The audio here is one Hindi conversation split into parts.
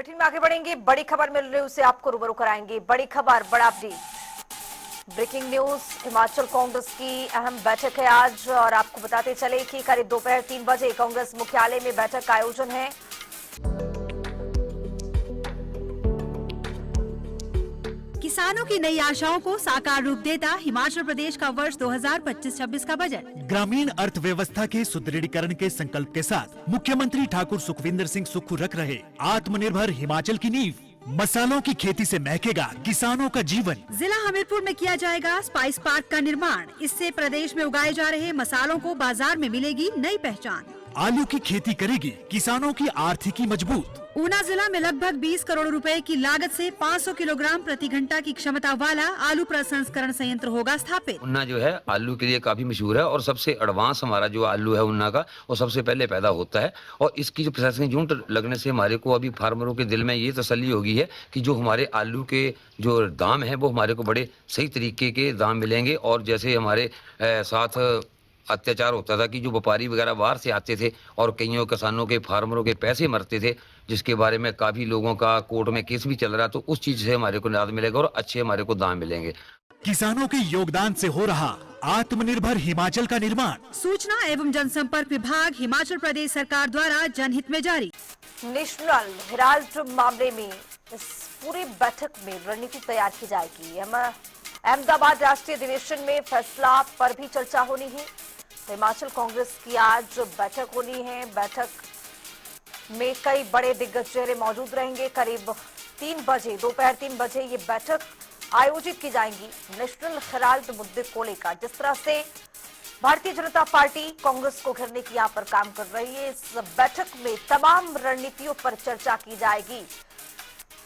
बुलेटिन में आगे बढ़ेंगे। बड़ी खबर मिल रही है उसे आपको रूबरू कराएंगे। बड़ी खबर, बड़ा update, breaking news. Himachal Congress की अहम बैठक है आज और आपको बताते चले कि करीब दोपहर 3 बजे कांग्रेस मुख्यालय में बैठक का आयोजन है। किसानों की नई आशाओं को साकार रूप देता हिमाचल प्रदेश का वर्ष 2025-26 का बजट। ग्रामीण अर्थव्यवस्था के सुदृढ़ीकरण के संकल्प के साथ मुख्यमंत्री ठाकुर सुखविंदर सिंह सुक्खू रख रहे आत्मनिर्भर हिमाचल की नींव। मसालों की खेती से महकेगा किसानों का जीवन। जिला हमीरपुर में किया जाएगा स्पाइस पार्क का निर्माण। इससे प्रदेश में उगाए जा रहे मसालों को बाजार में मिलेगी नई पहचान। आलू की खेती करेगी किसानों की आर्थिकी मजबूत। ऊना जिला में लगभग 20 करोड़ रुपए की लागत से 500 किलोग्राम प्रति घंटा की क्षमता वाला आलू प्रसंस्करण संयंत्र होगा स्थापित। ऊना जो है आलू के लिए काफी मशहूर है और सबसे एडवांस हमारा जो आलू है ऊना का वो सबसे पहले पैदा होता है। और इसकी जो प्रोसेसिंग यूनिट लगने से हमारे को अभी फार्मरों के दिल में ये तसल्ली हो गई है कि जो हमारे आलू के जो दाम है वो हमारे को बड़े सही तरीके के दाम मिलेंगे। और जैसे हमारे साथ अत्याचार होता था कि जो व्यापारी वगैरह बाहर से आते थे और कईयों किसानों के फार्मरों के पैसे मरते थे, जिसके बारे में काफी लोगों का कोर्ट में केस भी चल रहा, तो उस चीज से हमारे को निजात मिलेगा और अच्छे हमारे को दाम मिलेंगे। किसानों के योगदान से हो रहा आत्मनिर्भर हिमाचल का निर्माण। सूचना एवं जनसंपर्क विभाग हिमाचल प्रदेश सरकार द्वारा जनहित में जारी। नेशनल हेराल्ड मामले में इस पूरी बैठक में रणनीति तैयार की जाएगी। अहमदाबाद राष्ट्रीय अधिवेशन में फैसला पर भी चर्चा होनी है। हिमाचल कांग्रेस की आज बैठक होनी है। बैठक में कई बड़े दिग्गज चेहरे मौजूद रहेंगे। करीब 3 बजे, दोपहर 3 बजे ये बैठक आयोजित की जाएगी नेशनल हेराल्ड मुद्दे को लेकर। जिस तरह से भारतीय जनता पार्टी कांग्रेस को घेरने की यहां पर काम कर रही है, इस बैठक में तमाम रणनीतियों पर चर्चा की जाएगी।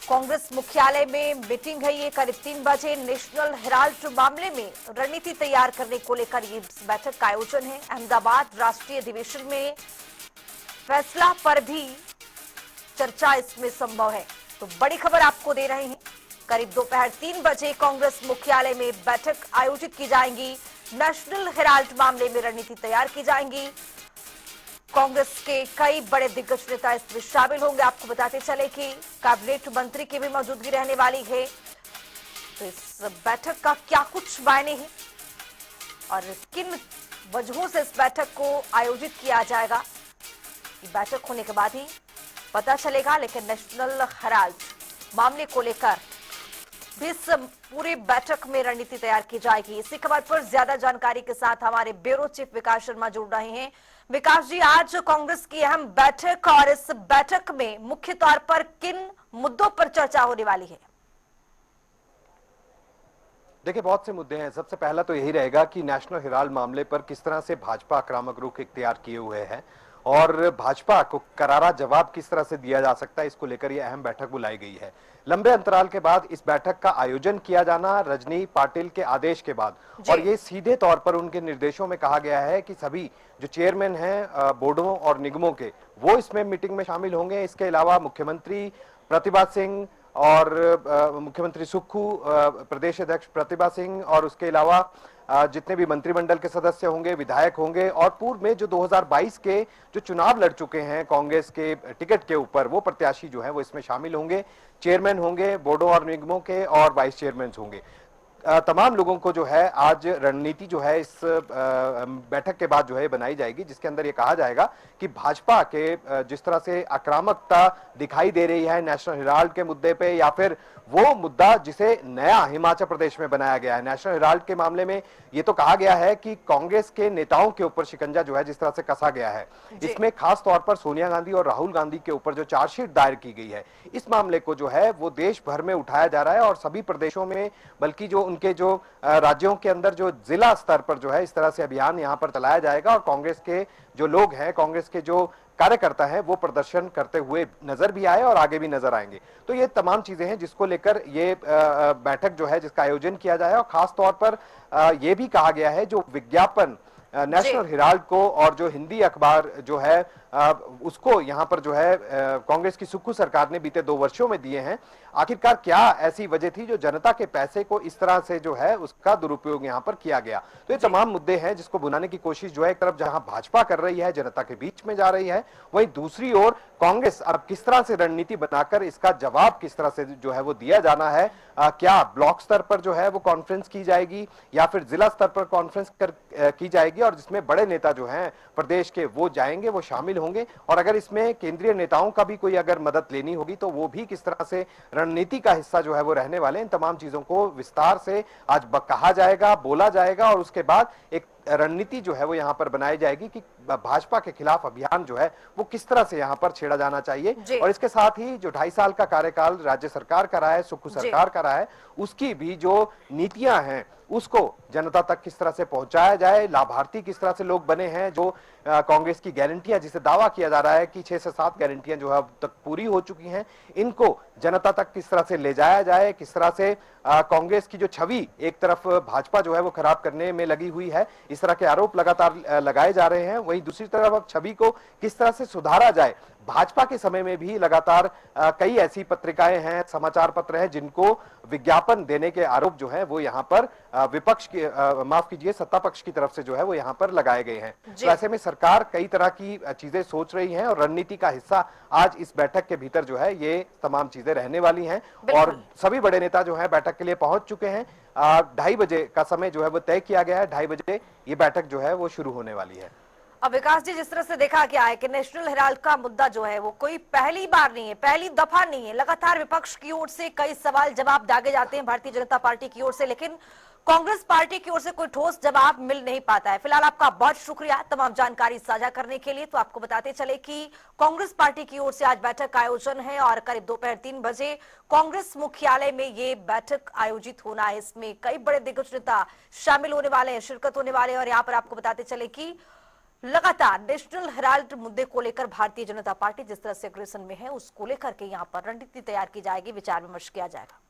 कांग्रेस मुख्यालय में मीटिंग है ये करीब 3 बजे। नेशनल हेराल्ड मामले में रणनीति तैयार करने को लेकर ये बैठक का आयोजन है। अहमदाबाद राष्ट्रीय अधिवेशन में फैसला पर भी चर्चा इसमें संभव है। तो बड़ी खबर आपको दे रहे हैं, करीब दोपहर 3 बजे कांग्रेस मुख्यालय में बैठक आयोजित की जाएगी। नेशनल हेराल्ड मामले में रणनीति तैयार की जाएंगी। कांग्रेस के कई बड़े दिग्गज नेता इसमें शामिल होंगे। आपको बताते चले कि कैबिनेट मंत्री की भी मौजूदगी रहने वाली है। तो इस बैठक का क्या कुछ मायने हैं और किन वजहों से इस बैठक को आयोजित किया जाएगा, ये बैठक होने के बाद ही पता चलेगा। लेकिन नेशनल हेराल्ड मामले को लेकर भी इस पूरी बैठक में रणनीति तैयार की जाएगी। इसी खबर पर ज्यादा जानकारी के साथ हमारे ब्यूरो चीफ विकास शर्मा जुड़ रहे हैं। विकास जी, आज कांग्रेस की अहम बैठक और इस बैठक में मुख्य तौर पर किन मुद्दों पर चर्चा होने वाली है? देखिए, बहुत से मुद्दे हैं। सबसे पहला तो यही रहेगा कि नेशनल हेराल्ड मामले पर किस तरह से भाजपा आक्रामक रुख इख्तियार किए हुए है और भाजपा को करारा जवाब किस तरह से दिया जा सकता है, इसको लेकर यह अहम बैठक बुलाई गई है। लंबे अंतराल के बाद इस बैठक का आयोजन किया जाना रजनी पाटिल के आदेश के बाद, और ये सीधे तौर पर उनके निर्देशों में कहा गया है कि सभी जो चेयरमैन हैं बोर्डों और निगमों के, वो इसमें मीटिंग में शामिल होंगे। इसके अलावा मुख्यमंत्री प्रतिभा सिंह और मुख्यमंत्री सुक्खू, प्रदेश अध्यक्ष प्रतिभा सिंह, और उसके अलावा जितने भी मंत्रिमंडल के सदस्य होंगे, विधायक होंगे, और पूर्व में जो 2022 के जो चुनाव लड़ चुके हैं कांग्रेस के टिकट के ऊपर, वो प्रत्याशी जो हैं वो इसमें शामिल होंगे। चेयरमैन होंगे बोर्डों और निगमों के और वाइस चेयरमैन होंगे। तमाम लोगों को जो है आज रणनीति जो है इस बैठक के बाद जो है बनाई जाएगी, जिसके अंदर ये कहा जाएगा कि भाजपा के जिस तरह से आक्रामकता दिखाई दे रही है नेशनल हेराल्ड के मुद्दे पे, या फिर वो मुद्दा जिसे नया हिमाचल प्रदेश में बनाया गया है। नेशनल हेराल्ड के मामले में ये तो कहा गया है कि कांग्रेस के नेताओं के ऊपर शिकंजा जो है जिस तरह से कसा गया है, इसमें खास तौर पर सोनिया गांधी और राहुल गांधी के ऊपर जो चार्जशीट दायर की गई है, इस मामले को जो है वो देश भर में उठाया जा रहा है और सभी प्रदेशों में, बल्कि जो उनके जो राज्यों के अंदर जो जिला स्तर पर जो है इस तरह से अभियान यहां पर चलाया जाएगा। और कांग्रेस के जो लोग हैं, कांग्रेस के जो कार्यकर्ता हैं, वो प्रदर्शन करते हुए नजर भी आए और आगे भी नजर आएंगे। तो ये तमाम चीजें हैं जिसको लेकर ये बैठक जो है जिसका आयोजन किया जाए। और खास तौर पर ये भी कहा गया है जो विज्ञापन नेशनल हेराल्ड को और जो हिंदी अखबार जो है उसको यहाँ पर जो है कांग्रेस की सुक्खू सरकार ने बीते 2 वर्षों में दिए हैं। आखिरकार क्या ऐसी वजह थी जो जनता के पैसे को इस तरह से जो है उसका दुरुपयोग यहाँ पर किया गया? तो ये तमाम मुद्दे हैं जिसको बुलाने की कोशिश जो है एक तरफ जहां भाजपा कर रही है, जनता के बीच में जा रही है, वहीं दूसरी ओर कांग्रेस अब किस तरह से रणनीति बनाकर इसका जवाब किस तरह से जो है वो दिया जाना है। क्या ब्लॉक स्तर पर जो है वो कॉन्फ्रेंस की जाएगी या फिर जिला स्तर पर कॉन्फ्रेंस की जाएगी और जिसमें बड़े नेता जो हैं प्रदेश के वो जाएंगे, वो शामिल होंगे, और अगर इसमें केंद्रीय नेताओं का भी कोई अगर मदद लेनी होगी तो वो भी किस तरह से रणनीति का हिस्सा जो है वो रहने वाले। इन तमाम चीजों को विस्तार से आज कहा जाएगा, बोला जाएगा, और उसके बाद एक रणनीति जो है वो यहाँ पर बनाई जाएगी कि भाजपा के खिलाफ अभियान जो है वो किस तरह से यहाँ पर छेड़ा जाना चाहिए। और इसके साथ ही जो 2.5 साल का कार्यकाल राज्य सरकार का रहा है, सुक्खू सरकार का रहा है, उसकी भी जो नीतियां हैं उसको जनता तक किस तरह से पहुंचाया जाए, लाभार्थी किस तरह से लोग बने हैं, जो कांग्रेस की गारंटियां जिसे दावा किया जा रहा है कि 6 से 7 गारंटियां जो है अब तक पूरी हो चुकी हैं, इनको जनता तक किस तरह से ले जाया जाए, किस तरह से कांग्रेस की जो छवि एक तरफ भाजपा जो है वो खराब करने में लगी हुई है, इस तरह के आरोप लगातार लगाए जा रहे हैं, वहीं दूसरी तरफ अब छवि को किस तरह से सुधारा जाए। भाजपा के समय में भी लगातार कई ऐसी पत्रिकाएं हैं, समाचार पत्र हैं जिनको विज्ञापन देने के आरोप जो है वो यहाँ पर विपक्ष की माफ कीजिए सत्ता पक्ष की तरफ से जो है वो यहाँ पर लगाए गए हैं। तो ऐसे में सरकार कई तरह की चीजें सोच रही है और रणनीति का हिस्सा आज इस बैठक के भीतर जो है ये तमाम चीजें रहने वाली हैं और सभी बड़े नेता जो है बैठक के लिए पहुंच चुके हैं। 2:30 बजे का समय जो है वो तय किया गया है, 2:30 बजे ये बैठक जो है वो शुरू होने वाली है। अब विकास जी, जिस तरह से देखा गया है कि नेशनल हेराल्ड का मुद्दा जो है वो कोई पहली बार नहीं है, पहली दफा नहीं है, लगातार विपक्ष की ओर से कई सवाल जवाब दागे जाते हैं भारतीय जनता पार्टी की ओर से, लेकिन कांग्रेस पार्टी की ओर से कोई ठोस जवाब मिल नहीं पाता है। फिलहाल आपका बहुत शुक्रिया तमाम जानकारी साझा करने के लिए। तो आपको बताते चले कि कांग्रेस पार्टी की ओर से आज बैठक का आयोजन है और करीब दोपहर 3 बजे कांग्रेस मुख्यालय में ये बैठक आयोजित होना है। इसमें कई बड़े दिग्गज नेता शामिल होने वाले हैं, शिरकत होने वाले हैं। और यहाँ पर आपको बताते चले कि लगातार नेशनल हेराल्ड मुद्दे को लेकर भारतीय जनता पार्टी जिस तरह से अग्रेसन में है उसको लेकर के यहाँ पर रणनीति तैयार की जाएगी, विचार विमर्श किया जाएगा।